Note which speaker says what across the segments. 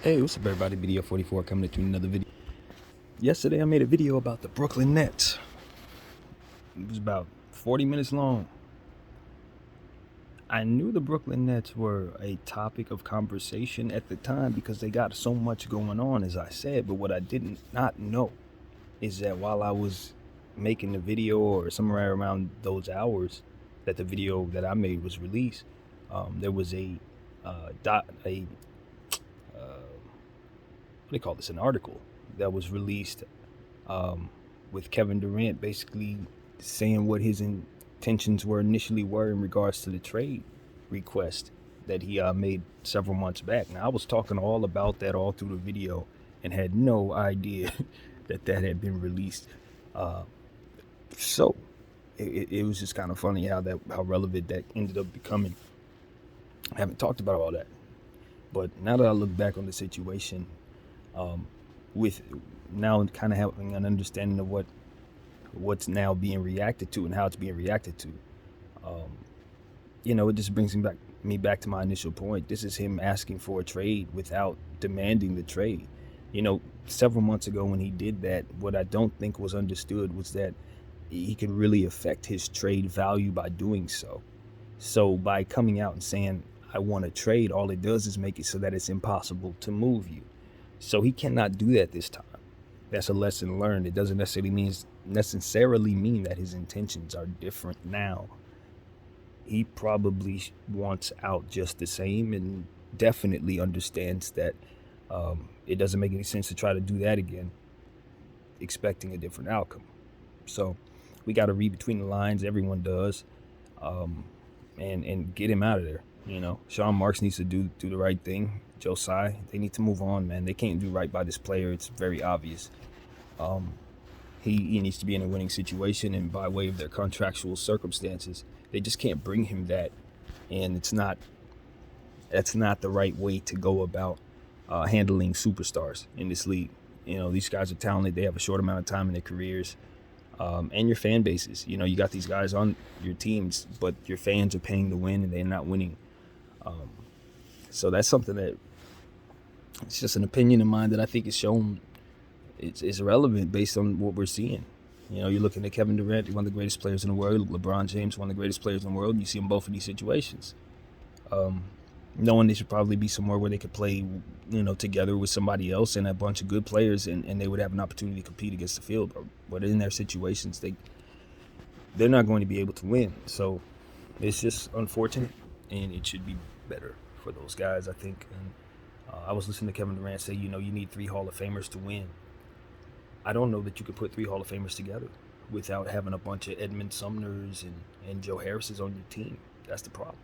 Speaker 1: Hey, what's up everybody, Video 44 coming at you another video. Yesterday I made a video about the Brooklyn Nets. It was about 40 minutes long. I knew the Brooklyn Nets were a topic of conversation at the time because they got so much going on, as I said, but what I did not know is that while I was making the video, or somewhere around those hours that the video that I made was released, there was an article that was released with Kevin Durant basically saying what his intentions were initially in regards to the trade request that he made several months back. Now, I was talking all about that all through the video and had no idea that had been released. So it was just kind of funny how relevant that ended up becoming. I haven't talked about all that, but now that I look back on the situation, with now kind of having an understanding of what's now being reacted to and how it's being reacted to, it just brings me back to my initial point. This is him asking for a trade without demanding the trade. Several months ago when he did that, what I don't think was understood was that he could really affect his trade value by doing so. So by coming out and saying, I want a trade, all it does is make it so that it's impossible to move you. So he cannot do that this time. That's a lesson learned. It doesn't necessarily mean that his intentions are different now. He probably wants out just the same, and definitely understands that it doesn't make any sense to try to do that again, expecting a different outcome. So we got to read between the lines. Everyone does, and get him out of there. Sean Marks needs to do the right thing. Joe Tsai, they need to move on, man. They can't do right by this player. It's very obvious. He needs to be in a winning situation, and by way of their contractual circumstances, they just can't bring him that. And that's not the right way to go about handling superstars in this league. These guys are talented. They have a short amount of time in their careers. And your fan bases. You got these guys on your teams, but your fans are paying to win and they're not winning. So that's something that it's just an opinion of mine that I think is shown. It's relevant based on what we're seeing. You're looking at Kevin Durant, one of the greatest players in the world, LeBron James, one of the greatest players in the world, and you see them both in these situations. Knowing they should probably be somewhere where they could play, together with somebody else and a bunch of good players, and they would have an opportunity to compete against the field. But in their situations, they're not going to be able to win. So it's just unfortunate, and it should be better for those guys, I think. And I was listening to Kevin Durant say, you need 3 Hall of Famers to win. I don't know that you could put 3 Hall of Famers together without having a bunch of Edmund Sumners and Joe Harrises on your team. That's the problem.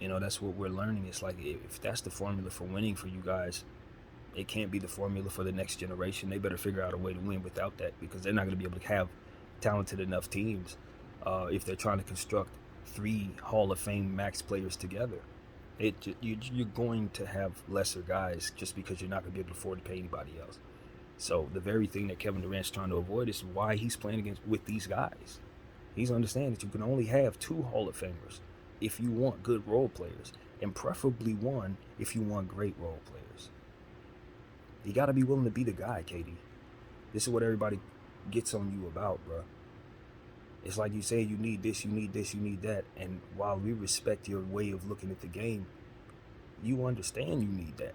Speaker 1: That's what we're learning. It's like, if that's the formula for winning for you guys, it can't be the formula for the next generation. They better figure out a way to win without that, because they're not going to be able to have talented enough teams if they're trying to construct 3 Hall of Fame max players together. You're going to have lesser guys just because you're not going to be able to afford to pay anybody else. So the very thing that Kevin Durant's trying to avoid is why he's playing with these guys. He's understanding that you can only have 2 Hall of Famers if you want good role players, and preferably 1 if you want great role players. You got to be willing to be the guy, KD. This is what everybody gets on you about, bro. It's like you say you need this, you need this, you need that, and while we respect your way of looking at the game, you understand you need that.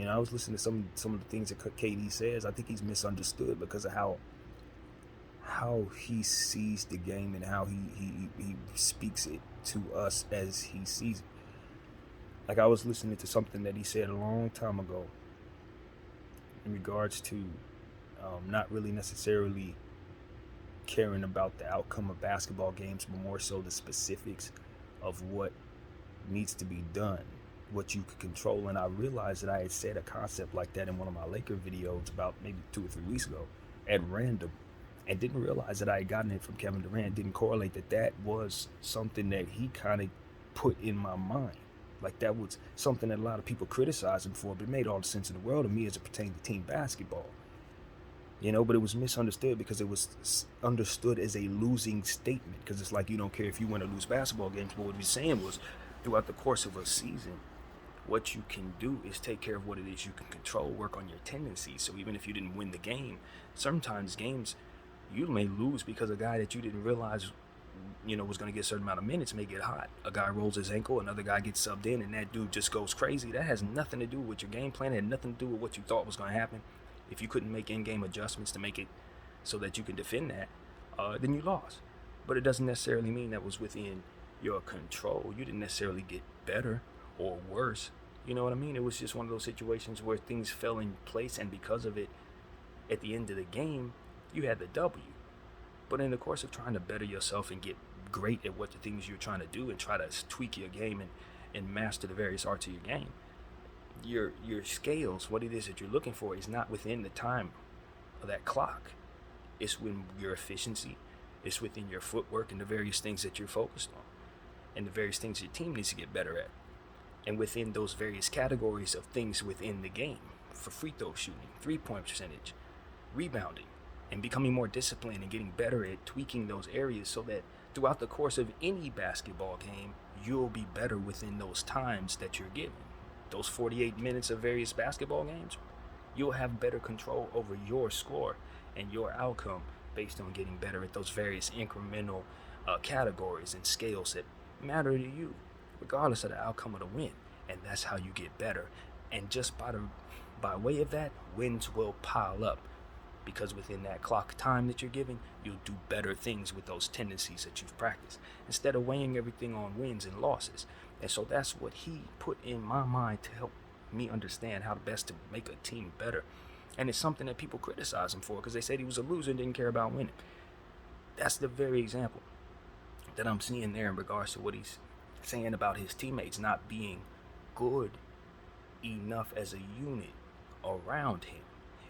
Speaker 1: I was listening to some of the things that KD says. I think he's misunderstood because of how he sees the game and how he speaks it to us as he sees it. Like, I was listening to something that he said a long time ago in regards to not really necessarily caring about the outcome of basketball games, but more so the specifics of what needs to be done, what you could control. And I realized that I had said a concept like that in one of my Laker videos about maybe 2 or 3 weeks ago at random, and didn't realize that I had gotten it from Kevin Durant. Didn't correlate that was something that he kind of put in my mind. Like, that was something that a lot of people criticize him for, but it made all the sense in the world to me as it pertained to team basketball. But it was misunderstood because it was understood as a losing statement, because it's like, you don't care if you win or lose basketball games. But what he was saying was, throughout the course of a season, what you can do is take care of what it is you can control, work on your tendencies. So even if you didn't win the game, sometimes games you may lose because a guy that you didn't realize was going to get a certain amount of minutes may get hot. A guy rolls his ankle, another guy gets subbed in, and that dude just goes crazy. That has nothing to do with your game plan. It had nothing to do with what you thought was going to happen. If you couldn't make in-game adjustments to make it so that you can defend that, then you lost. But it doesn't necessarily mean that was within your control. You didn't necessarily get better or worse. You know what I mean? It was just one of those situations where things fell in place, and because of it, at the end of the game, you had the W. But in the course of trying to better yourself and get great at what the things you're trying to do and try to tweak your game and master the various arts of your game, your scales, what it is that you're looking for, is not within the time of that clock. It's when your efficiency, it's within your footwork and the various things that you're focused on and the various things your team needs to get better at. And within those various categories of things within the game, for free throw shooting, 3-point percentage, rebounding, and becoming more disciplined and getting better at tweaking those areas so that throughout the course of any basketball game, you'll be better within those times that you're given. Those 48 minutes of various basketball games, you'll have better control over your score and your outcome based on getting better at those various incremental categories and scales that matter to you, regardless of the outcome of the win. And that's how you get better. And just by way of that, wins will pile up, because within that clock time that you're given, you'll do better things with those tendencies that you've practiced, instead of weighing everything on wins and losses. And so that's what he put in my mind to help me understand how best to make a team better. And it's something that people criticize him for, because they said he was a loser and didn't care about winning. That's the very example that I'm seeing there in regards to what he's saying about his teammates not being good enough as a unit around him.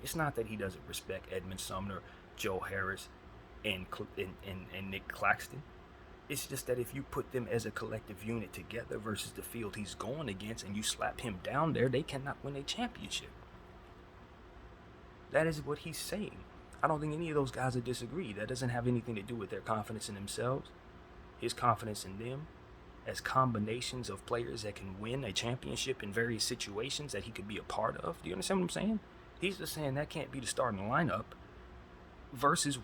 Speaker 1: It's not that he doesn't respect Edmond Sumner, Joe Harris, and Nick Claxton. It's just that if you put them as a collective unit together versus the field he's going against, and you slap him down there, they cannot win a championship. That is what he's saying. I don't think any of those guys would disagree. That doesn't have anything to do with their confidence in themselves, his confidence in them as combinations of players that can win a championship in various situations that he could be a part of. Do you understand what I'm saying? He's just saying that can't be the starting lineup versus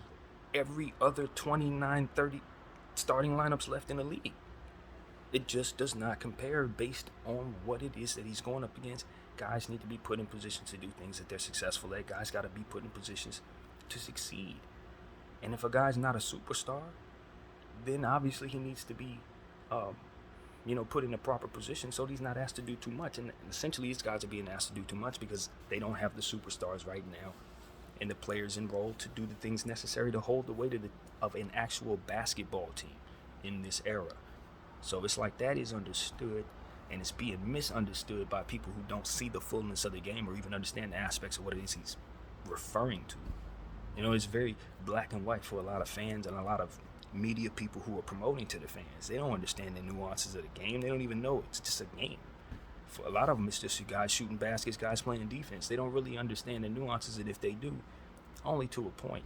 Speaker 1: every other 29, 30 starting lineups left in the league. It just does not compare based on what it is that he's going up against. Guys need to be put in positions to do things that they're successful at. Guys got to be put in positions to succeed. And if a guy's not a superstar, then obviously he needs to be put in a proper position so he's not asked to do too much. And essentially these guys are being asked to do too much because they don't have the superstars right now and the players enrolled to do the things necessary to hold the weight of an actual basketball team in this era. So it's like that is understood, and it's being misunderstood by people who don't see the fullness of the game or even understand the aspects of what it is he's referring to. It's very black and white for a lot of fans and a lot of media people who are promoting to the fans. They don't understand the nuances of the game. They don't even know it's just a game. For a lot of them, it's just guys shooting baskets, guys playing defense. They don't really understand the nuances, and if they do, only to a point.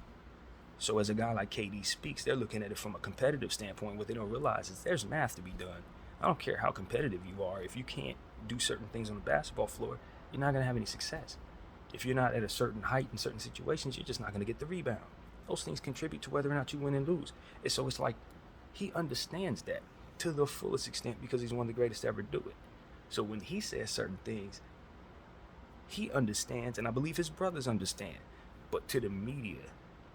Speaker 1: So as a guy like KD speaks, they're looking at it from a competitive standpoint. What they don't realize is there's math to be done. I don't care how competitive you are. If you can't do certain things on the basketball floor, you're not going to have any success. If you're not at a certain height in certain situations, you're just not going to get the rebound. Those things contribute to whether or not you win and lose. And so it's like he understands that to the fullest extent because he's one of the greatest to ever do it. So when he says certain things, he understands, and I believe his brothers understand. But to the media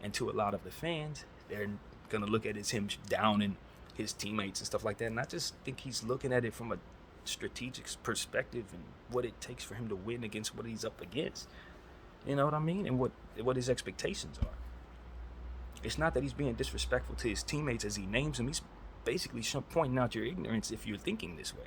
Speaker 1: and to a lot of the fans, they're going to look at it as him downing his teammates and stuff like that. And I just think he's looking at it from a strategic perspective and what it takes for him to win against what he's up against. You know what I mean? And what his expectations are. It's not that he's being disrespectful to his teammates as he names them. He's basically pointing out your ignorance if you're thinking this way.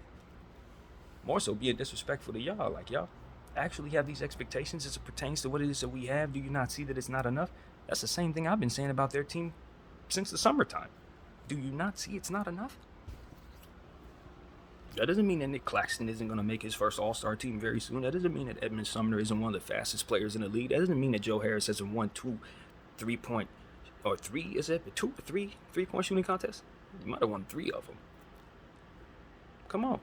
Speaker 1: More so being disrespectful to y'all. Like, y'all actually have these expectations as it pertains to what it is that we have. Do you not see that it's not enough? That's the same thing I've been saying about their team since the summertime. Do you not see it's not enough? That doesn't mean that Nick Claxton isn't going to make his first All-Star team very soon. That doesn't mean that Edmond Sumner isn't one of the fastest players in the league. That doesn't mean that Joe Harris hasn't won 3-point shooting contests. You might have won 3 of them. Come on.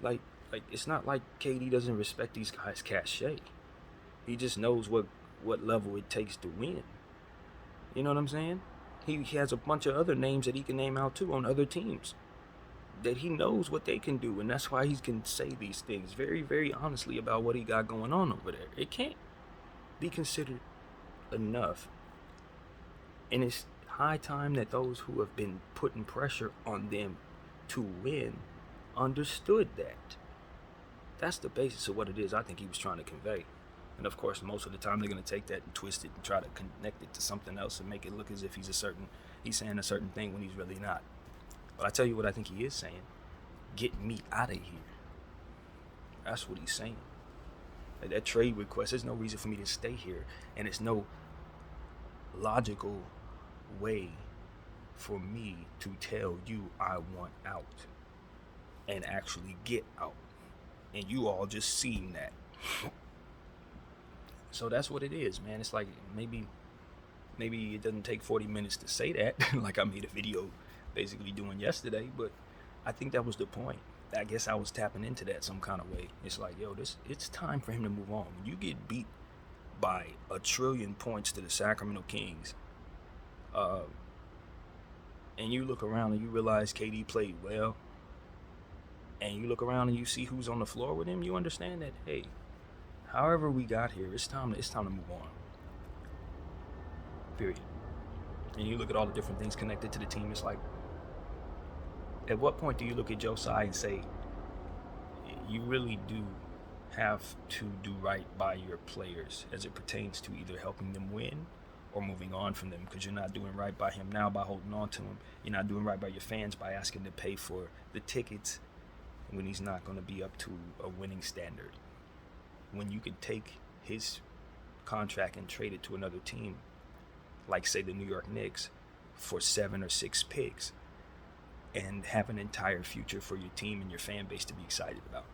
Speaker 1: Like, Like, it's not like KD doesn't respect these guys' cachet. He just knows what level it takes to win. You know what I'm saying? He has a bunch of other names that he can name out too on other teams that he knows what they can do, and that's why he can say these things very, very honestly about what he got going on over there. It can't be considered enough, and it's high time that those who have been putting pressure on them to win understood that. That's the basis of what it is I think he was trying to convey. And of course, most of the time they're going to take that and twist it and try to connect it to something else and make it look as if he's saying a certain thing when he's really not. But I tell you what I think he is saying. Get me out of here. That's what he's saying. Like, that trade request, there's no reason for me to stay here. And it's no logical way for me to tell you I want out and actually get out. And you all just seen that. So that's what it is, man. It's like maybe it doesn't take 40 minutes to say that, like I made a video basically doing yesterday, but I think that was the point. I guess I was tapping into that some kind of way. It's like, yo, it's time for him to move on. When you get beat by 1 trillion points to the Sacramento Kings, and you look around and you realize KD played well, and you look around and you see who's on the floor with him, you understand that, hey, however we got here, it's time to move on. Period. And you look at all the different things connected to the team, it's like, at what point do you look at Joe Tsai and say, you really do have to do right by your players as it pertains to either helping them win or moving on from them, because you're not doing right by him now by holding on to him. You're not doing right by your fans by asking to pay for the tickets when he's not going to be up to a winning standard. When you could take his contract and trade it to another team, like say the New York Knicks, for 7 or 6 picks, and have an entire future for your team and your fan base to be excited about.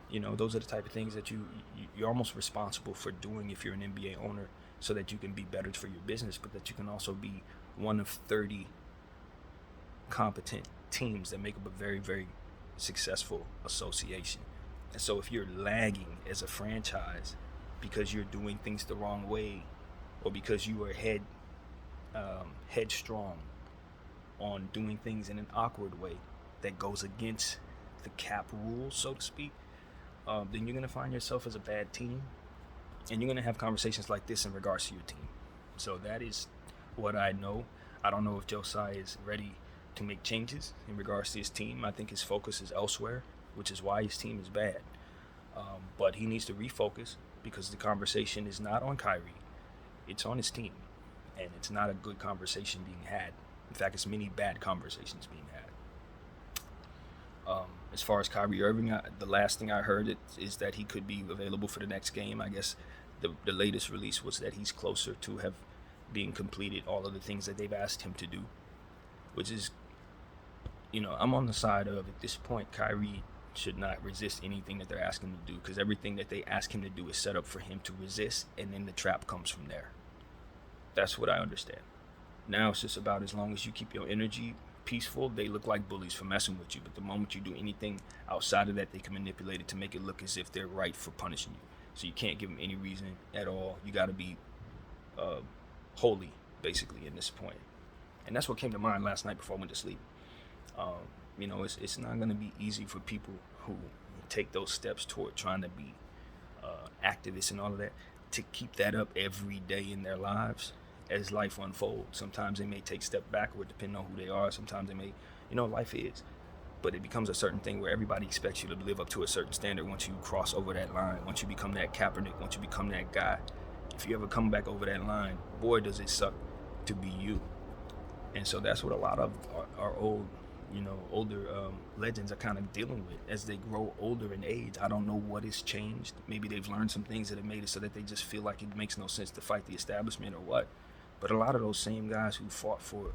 Speaker 1: You know, those are the type of things that you're almost responsible for doing if you're an NBA owner, so that you can be better for your business, but that you can also be one of 30 competent teams that make up a very, very successful association. And so if you're lagging as a franchise because you're doing things the wrong way, or because you are headstrong on doing things in an awkward way that goes against the cap rules, so to speak, then you're going to find yourself as a bad team, and you're going to have conversations like this in regards to your team. So that is what I know. I don't know if Joe Tsai is ready to make changes in regards to his team. I think his focus is elsewhere, which is why his team is bad. But he needs to refocus, because the conversation is not on Kyrie. It's on his team, and it's not a good conversation being had. In fact, it's many bad conversations being had. As far as Kyrie Irving, the last thing I heard is that he could be available for the next game. I guess the latest release was that he's closer to have being completed all of the things that they've asked him to do, which is, I'm on the side of, at this point, Kyrie should not resist anything that they're asking him to do, because everything that they ask him to do is set up for him to resist, and then the trap comes from there. That's what I understand. Now it's just about, as long as you keep your energy peaceful, they look like bullies for messing with you. But the moment you do anything outside of that, they can manipulate it to make it look as if they're right for punishing you. So you can't give them any reason at all. You got to be holy, basically, in this point. And that's what came to mind last night before I went to sleep. It's not going to be easy for people who take those steps toward trying to be activists and all of that, to keep that up every day in their lives as life unfolds. Sometimes they may take a step backward depending on who they are. Sometimes they may, life is. But it becomes a certain thing where everybody expects you to live up to a certain standard once you cross over that line, once you become that Kaepernick, once you become that guy. If you ever come back over that line, boy, does it suck to be you. And so that's what a lot of our older legends are kind of dealing with as they grow older in age. I don't know what has changed. Maybe they've learned some things that have made it so that they just feel like it makes no sense to fight the establishment or what. But a lot of those same guys who fought for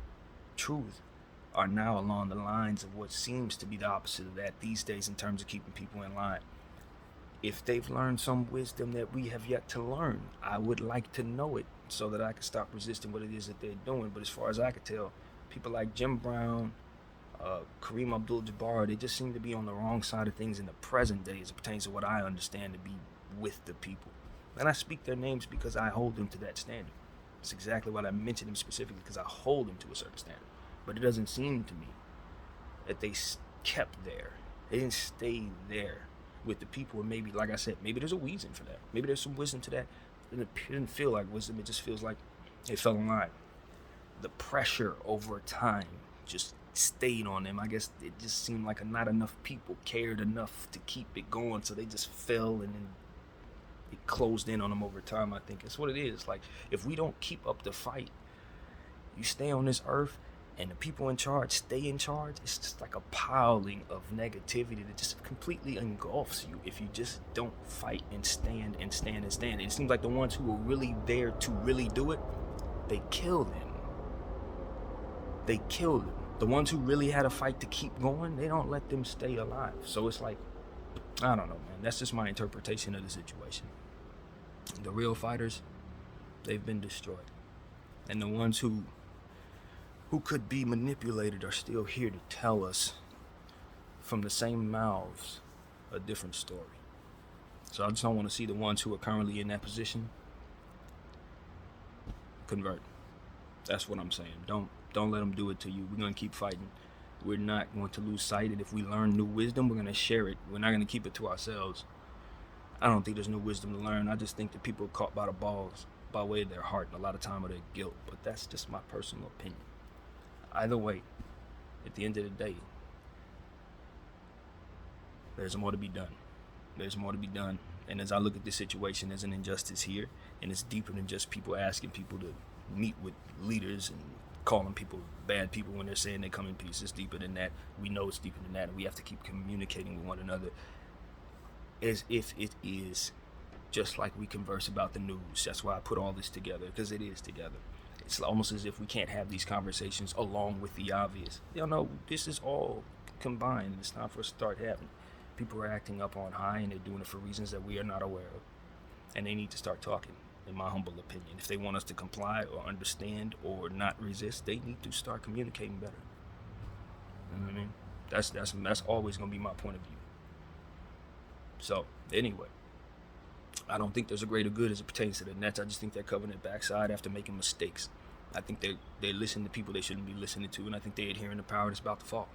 Speaker 1: truth are now along the lines of what seems to be the opposite of that these days in terms of keeping people in line. If they've learned some wisdom that we have yet to learn, I would like to know it so that I can stop resisting what it is that they're doing. But as far as I can tell, people like Jim Brown, Kareem Abdul-Jabbar, they just seem to be on the wrong side of things in the present day as it pertains to what I understand to be with the people. And I speak their names because I hold them to that standard. That's exactly why I mention them specifically, because I hold them to a certain standard. But it doesn't seem to me that they kept there. They didn't stay there with the people, and maybe, like I said, maybe there's a reason for that. Maybe there's some wisdom to that. And it didn't feel like wisdom, it just feels like it fell in line. The pressure over time just stayed on them. I guess it just seemed like not enough people cared enough to keep it going, so they just fell, and then it closed in on them over time. I think that's what it is. Like, if we don't keep up the fight, you stay on this earth and the people in charge stay in charge, it's just like a piling of negativity that just completely engulfs you if you just don't fight and stand and stand and stand. It seems like the ones who are really there to really do it, they kill them. They kill them. The ones who really had a fight to keep going, they don't let them stay alive. So it's like, I don't know, man. That's just my interpretation of the situation. The real fighters, they've been destroyed. And the ones who could be manipulated are still here to tell us from the same mouths a different story. So I just don't want to see the ones who are currently in that position convert. That's what I'm saying. Don't let them do it to you. We're going to keep fighting. We're not going to lose sight. And if we learn new wisdom, we're going to share it. We're not going to keep it to ourselves. I don't think there's new wisdom to learn. I just think that people are caught by the balls by way of their heart and a lot of time of their guilt. But that's just my personal opinion. Either way, at the end of the day, there's more to be done. There's more to be done. And as I look at this situation, there's an injustice here. And it's deeper than just people asking people to meet with leaders and calling people bad people when they're saying they come in peace. It's deeper than that. We know it's deeper than that. And we have to keep communicating with one another as if it is just like we converse about the news. That's why I put all this together, because it is together. It's almost as if we can't have these conversations along with the obvious. No, this is all combined, and it's time for us to start having. People are acting up on high, and they're doing it for reasons that we are not aware of. And they need to start talking, in my humble opinion. If they want us to comply or understand or not resist, they need to start communicating better. You know what I mean? That's always going to be my point of view. So, anyway, I don't think there's a greater good as it pertains to the Nets. I just think they're covering their backside after making mistakes. I think they listen to people they shouldn't be listening to, and I think they're adhering to power that's about to fall.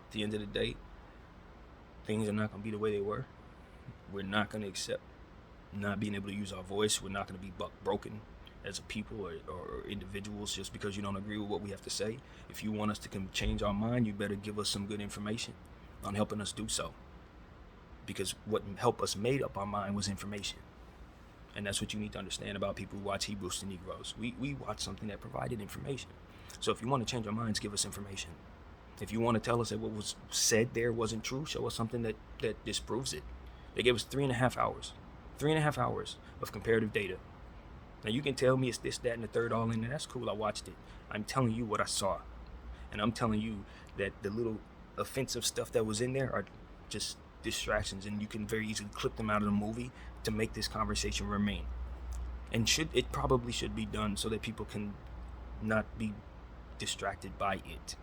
Speaker 1: At the end of the day, things are not going to be the way they were. We're not going to accept not being able to use our voice. We're not going to be broken as a people or individuals just because you don't agree with what we have to say. If you want us to change our mind, you better give us some good information on helping us do so. Because what helped us made up our mind was information. And that's what you need to understand about people who watch Hebrews to Negroes. We watch something that provided information. So if you want to change our minds, give us information. If you want to tell us that what was said there wasn't true, show us something that disproves it. They gave us 3.5 hours. 3.5 hours of comparative data. Now you can tell me it's this, that, and the third all in there. That's cool, I watched it. I'm telling you what I saw. And I'm telling you that the little offensive stuff that was in there are just distractions, and you can very easily clip them out of the movie to make this conversation remain. And it probably should be done so that people can not be distracted by it,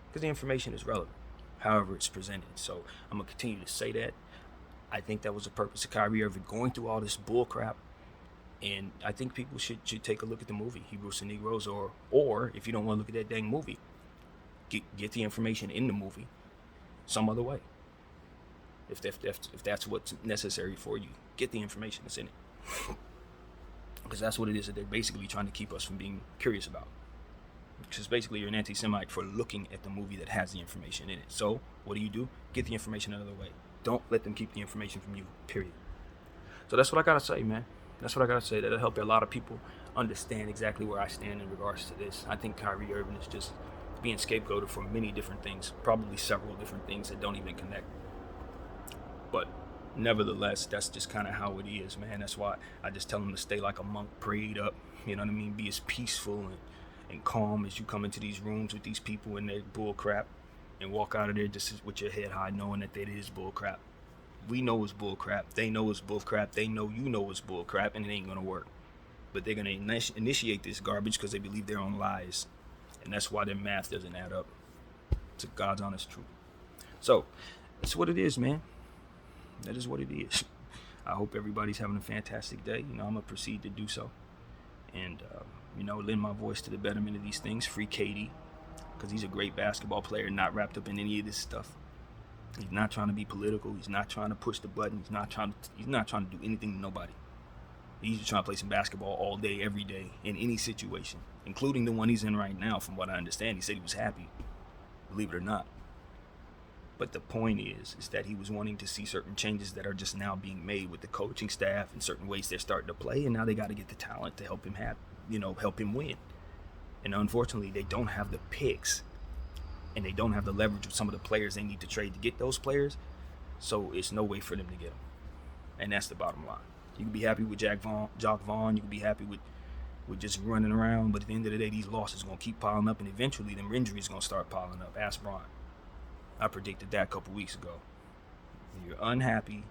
Speaker 1: because the information is relevant, however it's presented. So I'm gonna continue to say that. I think that was the purpose of Kyrie Irving going through all this bull crap, and I think people should take a look at the movie Hebrews to Negroes, or if you don't want to look at that dang movie, get the information in the movie some other way. If that's what's necessary for you, get the information that's in it. Because that's what it is that they're basically trying to keep us from being curious about. Because basically you're an anti-Semite for looking at the movie that has the information in it. So what do? Get the information out of the way. Don't let them keep the information from you, period. So that's what I gotta say, man. That's what I gotta say. That'll help a lot of people understand exactly where I stand in regards to this. I think Kyrie Irving is just being scapegoated for many different things, probably several different things that don't even connect. But nevertheless, that's just kind of how it is, man. That's why I just tell them to stay like a monk, prayed up. You know what I mean? Be as peaceful and calm as you come into these rooms with these people and their bull crap, and walk out of there just with your head high, knowing that it is bull crap. We know it's bull crap. They know it's bull crap. They know you know it's bull crap, and it ain't gonna work. But they're gonna initiate this garbage because they believe their own lies, and that's why their math doesn't add up. It's a God's honest truth. So that's what it is, man. That is what it is. I hope everybody's having a fantastic day. I'm gonna proceed to do so, and lend my voice to the betterment of these things. Free KD, because he's a great basketball player, not wrapped up in any of this stuff. He's not trying to be political. He's not trying to push the button. He's not trying to do anything to nobody. He's just trying to play some basketball all day, every day, in any situation, including the one he's in right now. From what I understand, he said he was happy, believe it or not. But the point is that he was wanting to see certain changes that are just now being made with the coaching staff and certain ways they're starting to play, and now they got to get the talent to help him help him win. And unfortunately, they don't have the picks, and they don't have the leverage of some of the players they need to trade to get those players. So it's no way for them to get them, and that's the bottom line. You can be happy with Jacque Vaughn. You can be happy with just running around, but at the end of the day, these losses are going to keep piling up, and eventually them injuries are going to start piling up. Ask Bron. I predicted that a couple weeks ago. When you're unhappy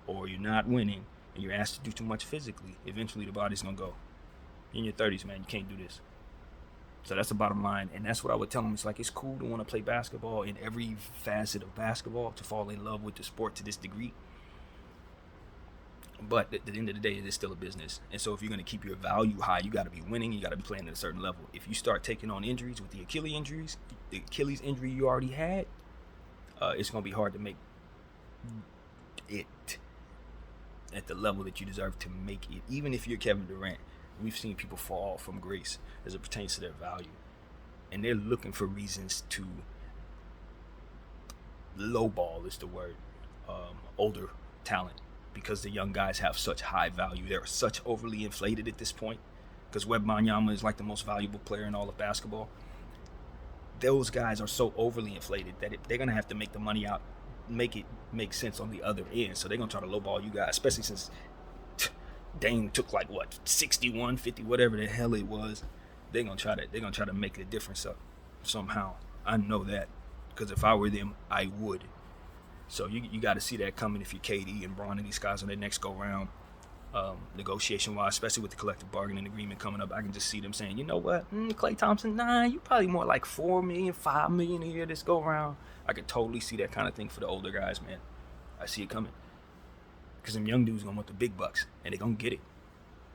Speaker 1: or you're not winning and you're asked to do too much physically, eventually the body's going to go. You're in your 30s, man. You can't do this. So that's the bottom line, and that's what I would tell them. It's like, it's cool to want to play basketball in every facet of basketball, to fall in love with the sport to this degree. But at the end of the day, it is still a business. And so if you're going to keep your value high, you got to be winning. You got to be playing at a certain level. If you start taking on injuries with the Achilles injury you already had, it's going to be hard to make it at the level that you deserve to make it. Even if you're Kevin Durant, we've seen people fall from grace as it pertains to their value. And they're looking for reasons to lowball, is the word, older talent, because the young guys have such high value. They're such overly inflated at this point, because Wembanyama is like the most valuable player in all of basketball. Those guys are so overly inflated that they're going to have to make the money out, make it make sense on the other end. So they're going to try to lowball you guys, especially since Dame took 61, 50, whatever the hell it was. They're going to try to make the difference up somehow. I know that, because if I were them, I would. So you got to see that coming if you're KD and Bron and these guys on their next go-round, negotiation-wise, especially with the collective bargaining agreement coming up. I can just see them saying, you know what, Klay Thompson, you probably more like $4 million, $5 million a year this go-round. I could totally see that kind of thing for the older guys, man. I see it coming. Because them young dudes going to want the big bucks, and they're going to get it.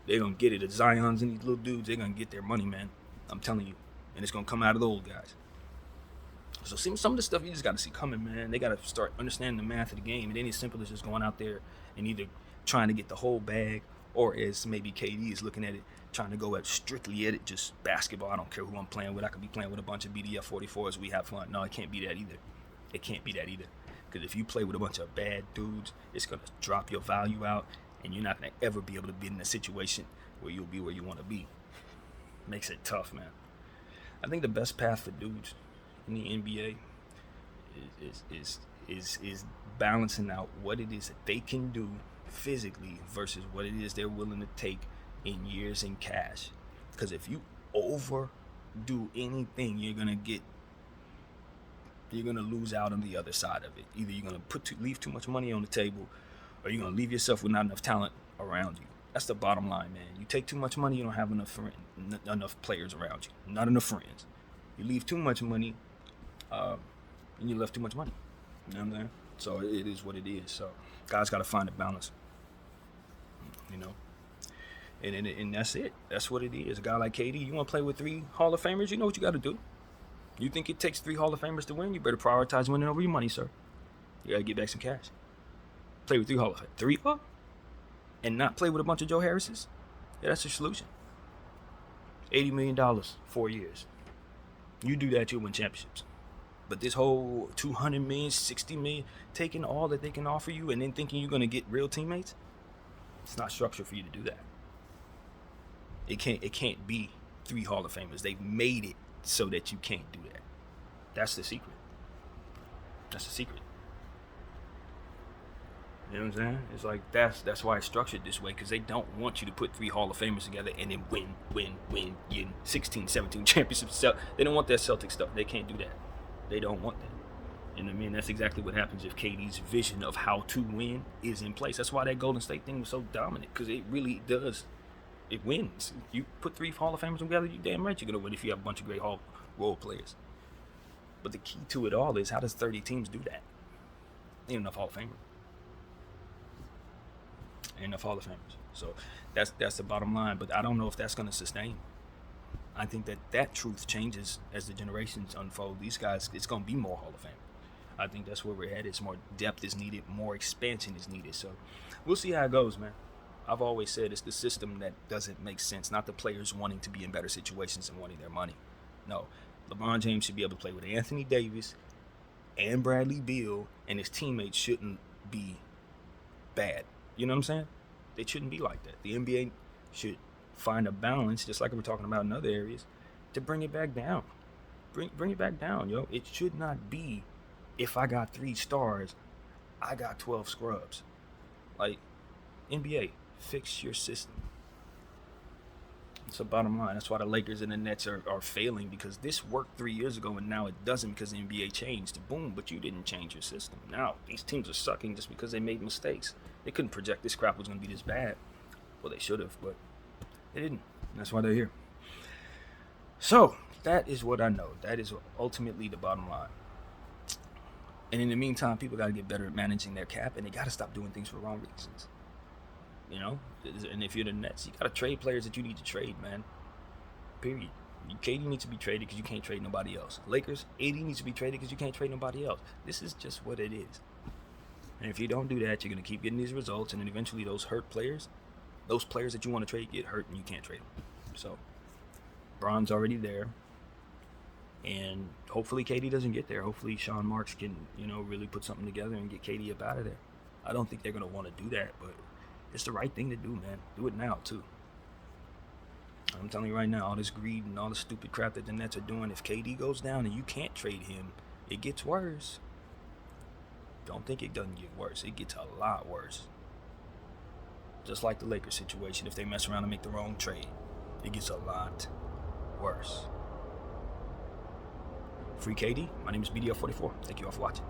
Speaker 1: They're going to get it. The Zions and these little dudes, they're going to get their money, man. I'm telling you. And it's going to come out of the old guys. So some of the stuff you just got to see coming, man. They got to start understanding the math of the game. It ain't as simple as just going out there and either trying to get the whole bag, or as maybe KD is looking at it, trying to go strictly at it, just basketball. I don't care who I'm playing with. I could be playing with a bunch of BDF 44s. We have fun. No, it can't be that either. It can't be that either. Because if you play with a bunch of bad dudes, it's going to drop your value out, and you're not going to ever be able to be in a situation where you'll be where you want to be. Makes it tough, man. I think the best path for dudes in the NBA is balancing out what it is that they can do physically versus what it is they're willing to take in years in cash. Because if you overdo anything, you're gonna lose out on the other side of it. Either you're gonna leave too much money on the table, or you're gonna leave yourself with not enough talent around you. That's the bottom line, man. You take too much money, you don't have enough players around you, not enough friends. You leave too much money, and you left too much money. You know what I'm saying? So it is what it is. So guys got to find a balance. And that's it. That's what it is. A guy like KD, you want to play with 3 Hall of Famers, you know what you got to do. You think it takes 3 Hall of Famers to win? You better prioritize winning over your money, sir. You got to get back some cash. Play with 3 Hall of Famers. 3 up? And not play with a bunch of Joe Harrises? Yeah, that's the solution. $80 million, 4 years. You do that, you'll win championships. But this whole $200 million, $60 million, taking all that they can offer you and then thinking you're going to get real teammates, it's not structured for you to do that. It can't be 3 Hall of Famers. They've made it so that you can't do that. That's the secret. That's the secret. You know what I'm saying? It's like that's why it's structured this way, because they don't want you to put 3 Hall of Famers together and then win 16, 17 championships. They don't want that Celtic stuff. They can't do that. They don't want that. You know what I mean? That's exactly what happens if KD's vision of how to win is in place. That's why that Golden State thing was so dominant, because it really does. It wins. You put 3 Hall of Famers together, you damn right you're going to win if you have a bunch of great role players. But the key to it all is, how does 30 teams do that? Ain't enough Hall of Famers. Ain't enough Hall of Famers. So that's the bottom line. But I don't know if that's going to sustain. I think that truth changes as the generations unfold. These guys, it's going to be more Hall of Fame. I think that's where we're headed. It's more depth is needed, more expansion is needed. So we'll see how it goes, man. I've always said it's the system that doesn't make sense, not the players wanting to be in better situations and wanting their money. No, LeBron James should be able to play with Anthony Davis and Bradley Beal, and his teammates shouldn't be bad. You know what I'm saying? They shouldn't be like that. The NBA should find a balance, just like we're talking about in other areas, to bring it back down. Bring it back down, yo. It should not be, if I got 3 stars, I got 12 scrubs. Like, NBA, fix your system. It's the bottom line. That's why the Lakers and the Nets are failing, because this worked 3 years ago and now it doesn't because the NBA changed. Boom, but you didn't change your system. Now, these teams are sucking just because they made mistakes. They couldn't project this crap was going to be this bad. Well, they should have, but they didn't. And that's why they're here. So, that is what I know. That is ultimately the bottom line. And in the meantime, people got to get better at managing their cap, and they got to stop doing things for the wrong reasons. You know? And if you're the Nets, you got to trade players that you need to trade, man. Period. KD needs to be traded because you can't trade nobody else. Lakers, AD needs to be traded because you can't trade nobody else. This is just what it is. And if you don't do that, you're going to keep getting these results, and then eventually those hurt players, those players that you want to trade, get hurt, and you can't trade them. So, Bron's already there. And hopefully KD doesn't get there. Hopefully Sean Marks can, really put something together and get KD up out of there. I don't think they're going to want to do that, but it's the right thing to do, man. Do it now, too. I'm telling you right now, all this greed and all the stupid crap that the Nets are doing, if KD goes down and you can't trade him, it gets worse. Don't think it doesn't get worse. It gets a lot worse. Just like the Lakers situation, if they mess around and make the wrong trade, it gets a lot worse. Free KD. My name is BDF44. Thank you all for watching.